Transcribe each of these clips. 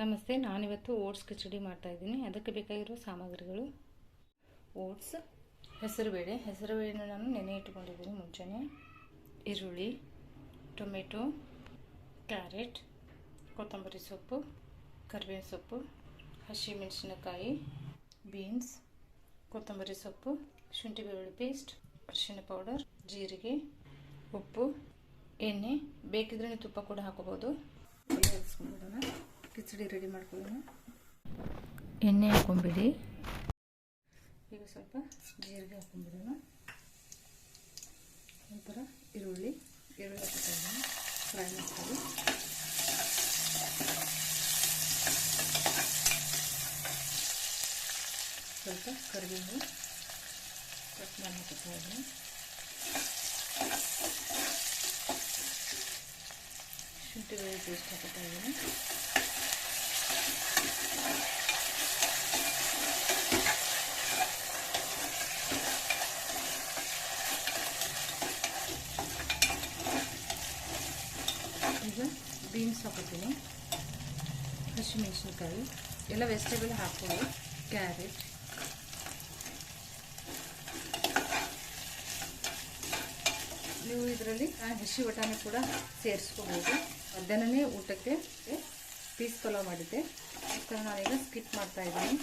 ನಮಸ್ತೆ, ನಾನಿವತ್ತು ಓಟ್ಸ್ ಕಿಚಡಿ ಮಾಡ್ತಾಯಿದ್ದೀನಿ. ಅದಕ್ಕೆ ಬೇಕಾಗಿರೋ ಸಾಮಗ್ರಿಗಳು: ಓಟ್ಸ್, ಹೆಸರುಬೇಳೆನ ನಾನು ನೆನೆ ಇಟ್ಕೊಂಡಿದ್ದೀನಿ ಮುಂಚೆನೇ, ಈರುಳ್ಳಿ, ಟೊಮೆಟೊ, ಕ್ಯಾರೆಟ್, ಕೊತ್ತಂಬರಿ ಸೊಪ್ಪು, ಕರಿಬೇವಿನ ಸೊಪ್ಪು, ಹಸಿಮೆಣಸಿನಕಾಯಿ, ಬೀನ್ಸ್, ಕೊತ್ತಂಬರಿ ಸೊಪ್ಪು, ಶುಂಠಿ ಬೆಳ್ಳುಳ್ಳಿ ಪೇಸ್ಟ್, ಅರಿಶಿಣ ಪೌಡರ್, ಜೀರಿಗೆ, ಉಪ್ಪು, ಎಣ್ಣೆ. ಬೇಕಿದ್ರೆ ನೀವು ತುಪ್ಪ ಕೂಡ ಹಾಕೋಬೋದು. ಎಲ್ಲ ಹಚ್ಕೊಂಡ್ಬಿಡೋಣ. ಕಿಚಡಿ ರೆಡಿ ಮಾಡ್ಕೊಳ್ಳೋಣ. ಎಣ್ಣೆ ಹಾಕೊಂಡ್ಬಿಡಿ. ಈಗ ಸ್ವಲ್ಪ ಜೀರಿಗೆ ಹಾಕೊಂಡ್ಬಿಡೋಣ. ನಂತರ ಈರುಳ್ಳಿ ಹಾಕ್ತಾ ಫ್ರೈ ಮಾಡ್ಕೊಳ್ಳಿ. ಸ್ವಲ್ಪ ಕರಿಬೇವು ಕಟ್ ಮಾಡಿ ಹಾಕ್ತಾ ಇದ್ದೀನಿ. ಶುಂಠಿ ಬೆಳ್ಳುಳ್ಳಿ ಪೇಸ್ಟ್ ಹಾಕ್ತಾ ಇದ್ದೀನಿ. ಈಗ ಬೀನ್ಸ್ ಹಾಕೋತೀನಿ, ಹಸಿಮೆಣಸಿನ್ಕಾಯಿ, ಎಲ್ಲ ವೆಜಿಟೇಬಲ್ ಹಾಕ್ಕೊಳ್ಳಿ. ಕ್ಯಾರೆಟ್, ನೀವು ಇದರಲ್ಲಿ ಹಸಿ ಬಟಾಣಿ ಕೂಡ ಸೇರಿಸ್ಕೋಬೋದು. ಮಧ್ಯಾಹ್ನನೇ ಊಟಕ್ಕೆ ಪೀಸ್ ಪಲಾವ್ ಮಾಡಿದ್ದೆ, ಅದಕ್ಕೆ ನಾನೀಗ ಸ್ಕಿಪ್ ಮಾಡ್ತಾ ಇದ್ದೀನಿ.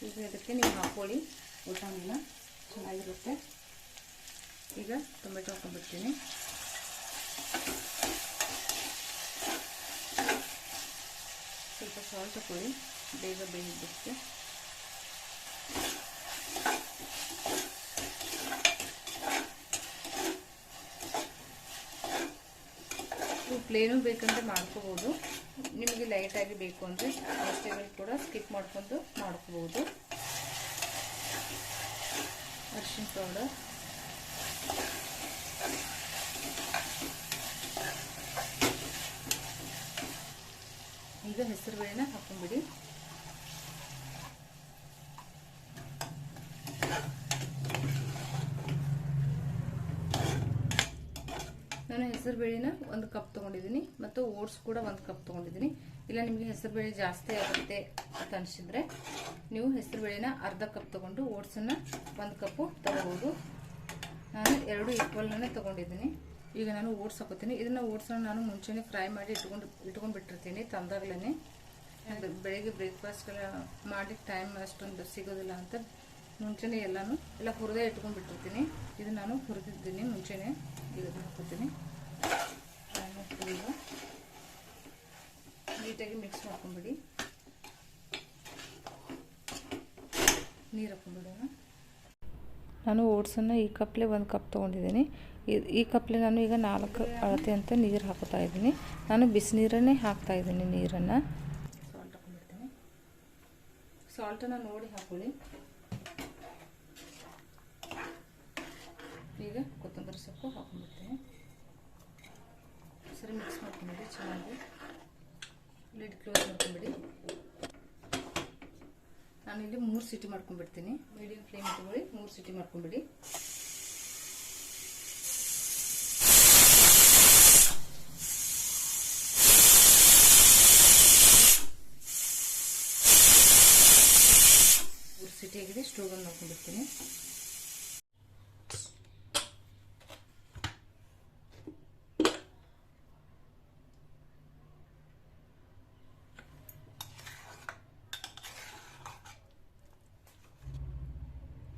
ಈಗ ಇದಕ್ಕೆ ನೀವು ಹಾಕ್ಕೊಳ್ಳಿ ಬಟಾಣಿನ, ಚೆನ್ನಾಗಿರುತ್ತೆ. ಈಗ ಟೊಮೆಟೊ ಹಾಕೊಂಡ್ಬಿಡ್ತೀನಿ. ಸ್ವಲ್ಪ ಸಾಲ್ಟ್ ಹಾಕೊಳ್ಳಿ, ಬೇಗ ಬೇಯಿಬಿಡುತ್ತೆ. ಪ್ಲೇನು ಬೇಕಂದ್ರೆ ಮಾಡ್ಕೋಬೋದು. ನಿಮಗೆ ಲೈಟಾಗಿ ಬೇಕು ಅಂದರೆ ವೆಜಿಟೇಬಲ್ ಕೂಡ ಸ್ಕಿಪ್ ಮಾಡ್ಕೊಂಡು ಮಾಡ್ಕೋಬೋದು. ಅರಿಶಿಣ ಪೌಡರ್, ಈಗ ಹೆಸರುಬೇಳೆನ ಹಾಕೊಂಡ್ಬಿಡಿ. ನಾನು ಹೆಸರುಬೇಳೆನ 1 ಕಪ್ ತೊಗೊಂಡಿದ್ದೀನಿ ಮತ್ತು ಓಟ್ಸ್ ಕೂಡ 1 ಕಪ್ ತೊಗೊಂಡಿದ್ದೀನಿ. ಇಲ್ಲ ನಿಮಗೆ ಹೆಸರುಬೇಳೆ ಜಾಸ್ತಿ ಆಗುತ್ತೆ ಅಂತ ಅನಿಸಿದ್ರೆ ನೀವು ಹೆಸರುಬೇಳೆನ ಅರ್ಧ ಕಪ್ ತೊಗೊಂಡು ಓಟ್ಸನ್ನು 1 ಕಪ್ಪು ತಗೋಬೋದು. ನಾನು 2 ಈಕ್ವಲ್ನೇ ತೊಗೊಂಡಿದ್ದೀನಿ. ಈಗ ನಾನು ಓಟ್ಸ್ ಹಾಕೋತೀನಿ. ಇದನ್ನು ಓಟ್ಸನ್ನು ನಾನು ಮುಂಚೆನೇ ಫ್ರೈ ಮಾಡಿ ಇಟ್ಕೊಂಡ್ಬಿಟ್ಟಿರ್ತೀನಿ ತಂದಾಗಲೇ. ಬೆಳಗ್ಗೆ ಬ್ರೇಕ್ಫಾಸ್ಟ್ಗೆಲ್ಲ ಮಾಡಿ ಟೈಮ್ ಅಷ್ಟೊಂದು ಸಿಗೋದಿಲ್ಲ ಅಂತ ಮುಂಚೆನೇ ಎಲ್ಲ ಹುರಿದೇ ಇಟ್ಕೊಂಡ್ಬಿಟ್ಟಿರ್ತೀನಿ. ಇದು ನಾನು ಹುರಿದಿದ್ದೀನಿ ಮುಂಚೆನೇ. ಈಗ ಹಾಕೋತೀನಿ. ಫ್ರೈ ಮಾಡ್ಕೊಳ್ಳಿ. ನೀಟಾಗಿ ಮಿಕ್ಸ್ ಮಾಡ್ಕೊಂಡ್ಬಿಡಿ. ನೀರು ಹಾಕೊಂಡ್ಬಿಡೋಣ. ನಾನು ಓಟ್ಸನ್ನು ಈ ಕಪ್ಲೆ 1 ಕಪ್ ತೊಗೊಂಡಿದ್ದೀನಿ. ಈ ಕಪ್ಲೆ ನಾನು ಈಗ 4 ಅಳತೆ ಅಂತ ನೀರು ಹಾಕೋತಾ ಇದ್ದೀನಿ. ನಾನು ಬಿಸಿನೀರನ್ನೇ ಹಾಕ್ತಾ ಇದ್ದೀನಿ. ನೀರನ್ನು ಸಾಲ್ಟ್ ಹಾಕೊಂಡ್ಬಿಡ್ತೀನಿ. ಸಾಲ್ಟನ್ನು ನೋಡಿ ಹಾಕೊಳ್ಳಿ. ಈಗ ಕೊತ್ತಂಬರಿ ಸೊಪ್ಪು ಹಾಕೊಂಡ್ಬಿಡ್ತೀನಿ. ಸರಿ ಮಿಕ್ಸ್ ಮಾಡ್ಕೊಂಬಿಡಿ ಚೆನ್ನಾಗಿ. ಲಿಡ್ ಕ್ಲೋಸ್ ಮಾಡ್ಕೊಂಬಿಡಿ. ನಾನಿಲ್ಲಿ 3 ಸೀಟಿ ಮಾಡ್ಕೊಂಡ್ಬಿಡ್ತೀನಿ. ಮೀಡಿಯಂ ಫ್ಲೇಮ್ ಇಟ್ಕೊಳ್ಳಿ. 3 ಸೀಟಿ ಮಾಡ್ಕೊಂಬಿಡಿ. ಸಿಟಿ ಆಗಿದೆ. ಸ್ಟೋವನ್ನು ನೋಡ್ಕೊಂಡಿರ್ತೀನಿ.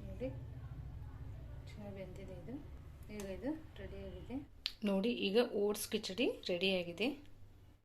ನೋಡಿ ಚೆನ್ನಾಗಿ ಬೆಂದಿದೆ ಇದು. ಈಗ ಇದು ರೆಡಿಯಾಗಿದೆ ನೋಡಿ. ಈಗ ಓಟ್ಸ್ ಕಿಚಡಿ ರೆಡಿಯಾಗಿದೆ.